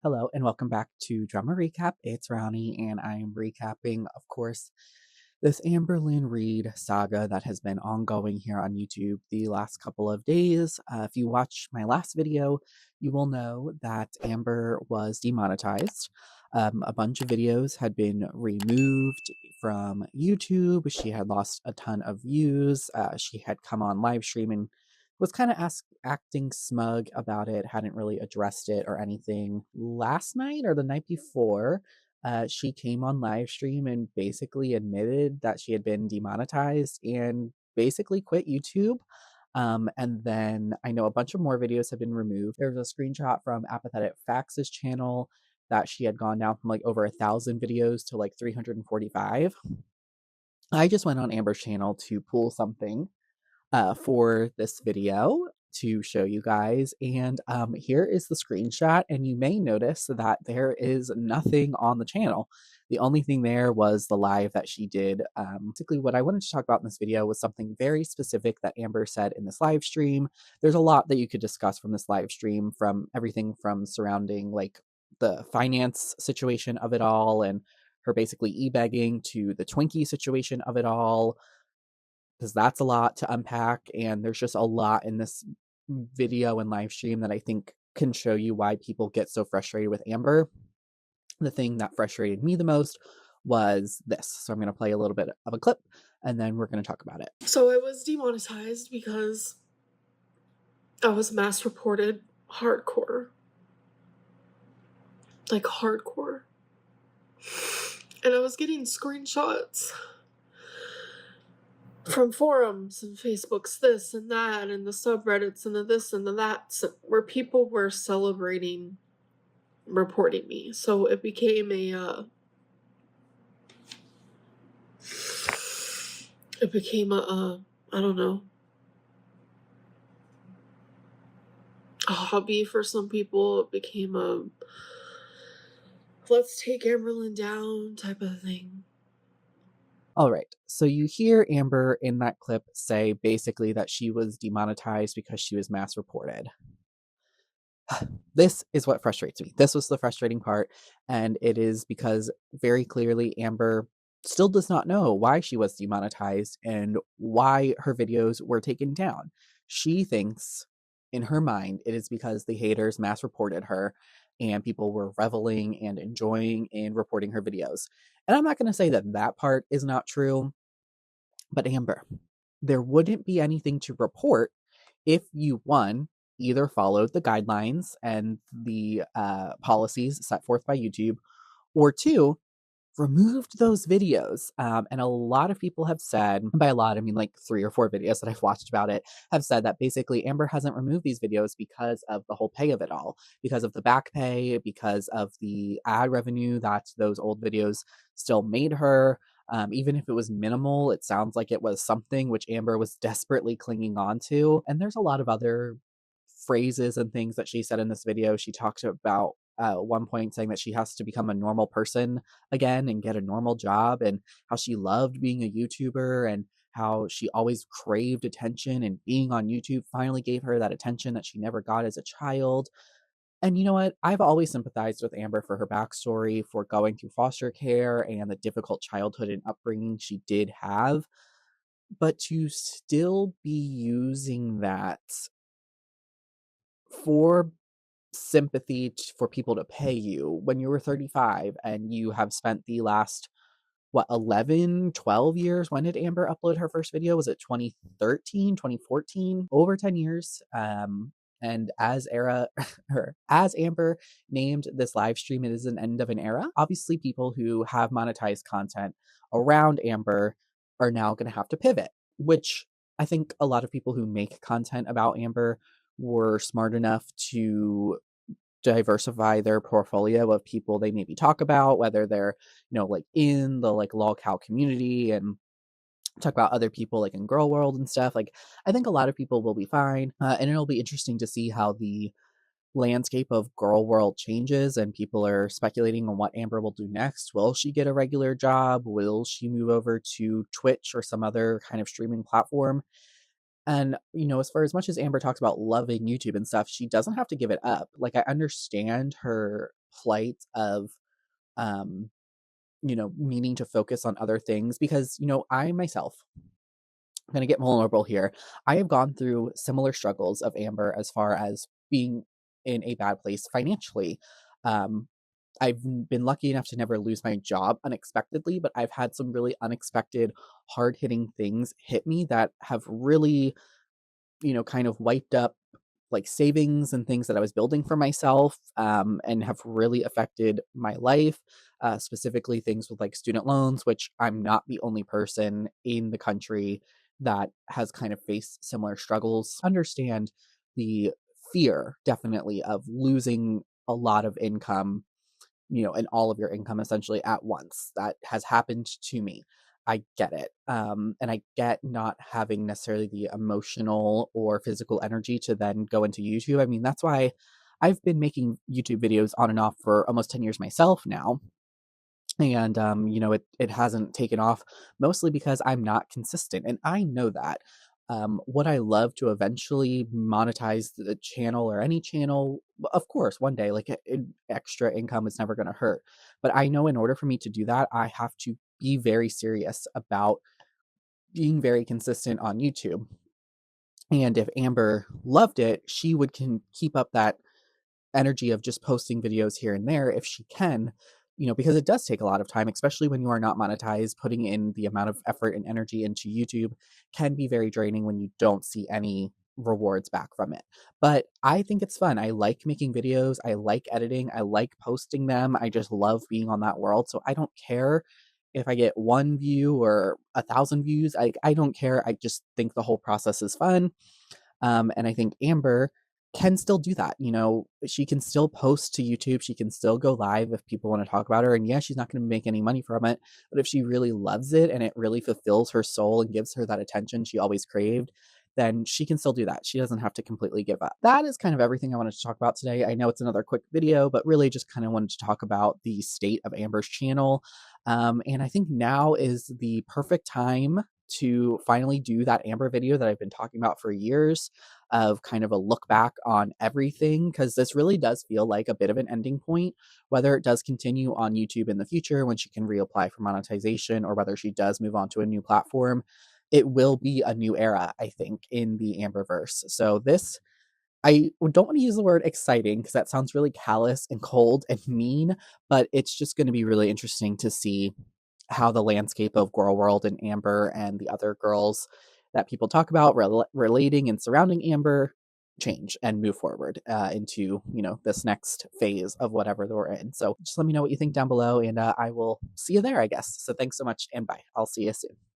Hello and welcome back to Drama Recap. It's Ronnie, and I am recapping, of course, this Amberlynn Reid saga that has been ongoing here on YouTube the last couple of days. If you watch my last video, you will know that Amber was demonetized. A bunch of videos had been removed from YouTube. She had lost a ton of views. She had come on live stream and was kind of acting smug about it, hadn't really addressed it or anything. Last night or the night before, she came on live stream and basically admitted that she had been demonetized and basically quit YouTube. And then I know a bunch of more videos have been removed. There was a screenshot from Apathetic Facts' channel that she had gone down from like over 1,000 videos to like 345. I just went on Amber's channel to pull something for this video to show you guys. And here is the screenshot. And you may notice that there is nothing on the channel. The only thing there was the live that she did. Basically, what I wanted to talk about in this video was something very specific that Amber said in this live stream. There's a lot that you could discuss from this live stream, from everything from surrounding like the finance situation of it all and her basically e-begging to the Twinkie situation of it all, because that's a lot to unpack. And there's just a lot in this video and live stream that I think can show you why people get so frustrated with Amber. The thing that frustrated me the most was this. So I'm going to play a little bit of a clip and then we're going to talk about it. So I was demonetized because I was mass reported hardcore. Like hardcore. And I was getting screenshots from forums and Facebooks, this and that, and the subreddits and the this and the that, where people were celebrating reporting me. So it became a I don't know, a hobby for some people. It became a let's take Amberlynn down type of thing. All right. So you hear Amber in that clip say basically that she was demonetized because she was mass reported. This is what frustrates me. This was the frustrating part. And it is because very clearly Amber still does not know why she was demonetized and why her videos were taken down. She thinks in her mind it is because the haters mass reported her and people were reveling and enjoying in reporting her videos. And I'm not going to say that that part is not true, but Amber, there wouldn't be anything to report if you, one, either followed the guidelines and the policies set forth by YouTube, or two, removed those videos. And a lot of people have said, by a lot, I mean like 3 or 4 videos that I've watched about it, have said that basically Amber hasn't removed these videos because of the whole pay of it all, because of the back pay, because of the ad revenue that those old videos still made her. Even if it was minimal, it sounds like it was something which Amber was desperately clinging on to. And there's a lot of other phrases and things that she said in this video. She talked about at one point saying that she has to become a normal person again and get a normal job, and how she loved being a YouTuber and how she always craved attention, and being on YouTube finally gave her that attention that she never got as a child. And you know what? I've always sympathized with Amber for her backstory, for going through foster care and the difficult childhood and upbringing she did have. But to still be using that for sympathy for people to pay you when you were 35 and you have spent the last, what, 11, 12 years? When did Amber upload her first video? Was it 2013, 2014? Over 10 years. And as as Amber named this live stream, it is an end of an era. Obviously, people who have monetized content around Amber are now going to have to pivot, which I think a lot of people who make content about Amber were smart enough to diversify their portfolio of people they maybe talk about, whether they're, like in the like lolcow community, and talk about other people like in girl world and stuff. Like, I think a lot of people will be fine, and it'll be interesting to see how the landscape of girl world changes, and people are speculating on what Amber will do next. Will she get a regular job? Will she move over to Twitch or some other kind of streaming platform? And, as far as much as Amber talks about loving YouTube and stuff, she doesn't have to give it up. Like, I understand her plight of, um, needing to focus on other things because, I myself, I'm going to get vulnerable here. I have gone through similar struggles of Amber as far as being in a bad place financially. Um, I've been lucky enough to never lose my job unexpectedly, but I've had some really unexpected, hard hitting things hit me that have really, kind of wiped up like savings and things that I was building for myself, and have really affected my life, specifically things with like student loans, which I'm not the only person in the country that has kind of faced similar struggles. Understand the fear definitely of losing a lot of income, and all of your income essentially at once. That has happened to me. I get it. And I get not having necessarily the emotional or physical energy to then go into YouTube. I mean, that's why I've been making YouTube videos on and off for almost 10 years myself now. And it hasn't taken off mostly because I'm not consistent. And I know that. Would I love to eventually monetize the channel or any channel? Of course, one day, like extra income is never going to hurt. But I know in order for me to do that, I have to be very serious about being very consistent on YouTube. And if Amber loved it, she would can keep up that energy of just posting videos here and there if she can, because it does take a lot of time, especially when you are not monetized. Putting in the amount of effort and energy into YouTube can be very draining when you don't see any rewards back from it. But I think it's fun. I like making videos. I like editing. I like posting them. I just love being on that world. So I don't care if I get one view or 1,000 views. I don't care. I just think the whole process is fun. And I think Amber can still do that. She can still post to YouTube. She can still go live if people want to talk about her. And yeah, she's not going to make any money from it. But if she really loves it and it really fulfills her soul and gives her that attention she always craved, then she can still do that. She doesn't have to completely give up. That is kind of everything I wanted to talk about today. I know it's another quick video, but really just kind of wanted to talk about the state of Amber's channel. And I think now is the perfect time to finally do that Amber video that I've been talking about for years, of kind of a look back on everything, because this really does feel like a bit of an ending point. Whether it does continue on YouTube in the future when she can reapply for monetization, or whether she does move on to a new platform, it will be a new era, I think, in the Amberverse. So this, I don't want to use the word exciting because that sounds really callous and cold and mean, but it's just going to be really interesting to see how the landscape of Girl World and Amber and the other girls that people talk about relating and surrounding Amber change and move forward into, this next phase of whatever we're in. So just let me know what you think down below, and I will see you there, I guess. So thanks so much, and bye. I'll see you soon.